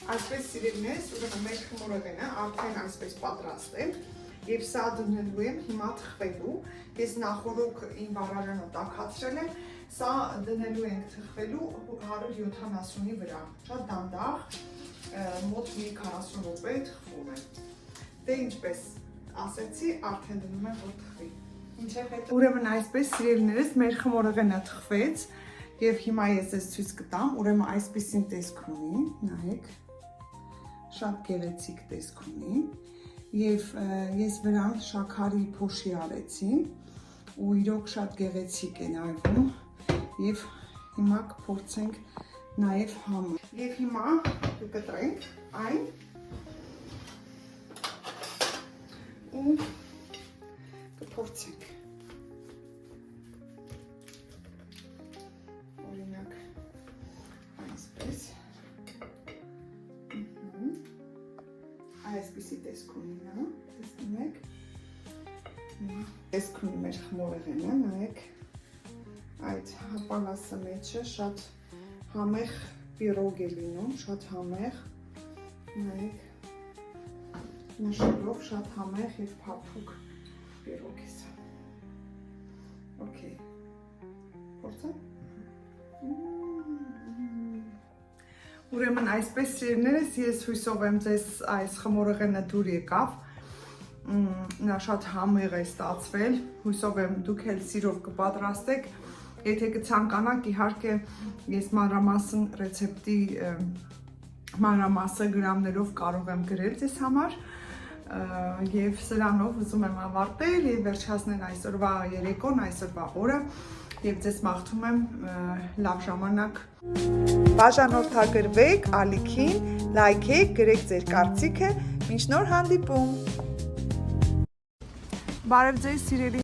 այսպես սիրելիներս, ուրեմն մեր խմորեղենը արդեն այսպես պատրաստ է եւ սա դնելու եմ հիմա թխվելու։ Ես նախորոք իմ վառարանը տաքացրել եմ, սա դնելու ենք թխվելու 170-ի վրա։ Շատ դանդաղ, մոտ մի 40 րոպե թխվում է։ Դե ինչպես ասեցի, արդեն դնում եմ որ թխվի։ Ուրեմն այսպես սիրելիներս մեր խմորեղենը թխվեց եւ հիմա ես ես ցույց կտամ, ուրեմն այսպեսին տեսք ունի, նայեք, շատ գեղեցիկ տեսք ունի եւ ես վրան շաքարի փոշի արեցի ու իրոք շատ գեղեցիկ է նայվում եւ հիմա կփորձենք նաեւ համը եւ հիմա կկտրենք այն ու կփորձենք օրինակ այսպես այսպեսի տեսք ունի նա, տեսնում եք, տեսք ունի մեր խմորեղենը, նայեք, այդ հապալասը մեջը շատ համեղ պիրոգ է լինում, շատ համեղ, նայեք, նշելով շատ համեղ և փափուկ պիրոգ է սա, օքեյ, փորձեմ, Ուրեմն այսպես սիրելիներս ես հույսով եմ ձեզ այս խմորեղենը դուր եկավ, նա շատ համեղ է ստացվել, հույսով եմ դուք էլ սիրով կպատրաստեք, եթե կցանկանաք իհարկե ես մանրամասն ռեցեպտի մանրամասը գրամներով կարող եմ գրել ձեզ համար և սրանով ուզում եմ ավարտել և վերջացնել այսօրվա երեկոն, այսօրվա օրը և ձեզ մաղթում եմ լավ ժամանակ։ Բաժանորդագրվեք ալիքին, լայքեք, գրեք ձեր կարծիքը, մինչ նոր հանդիպում։ Բարև ձեզ սիրելի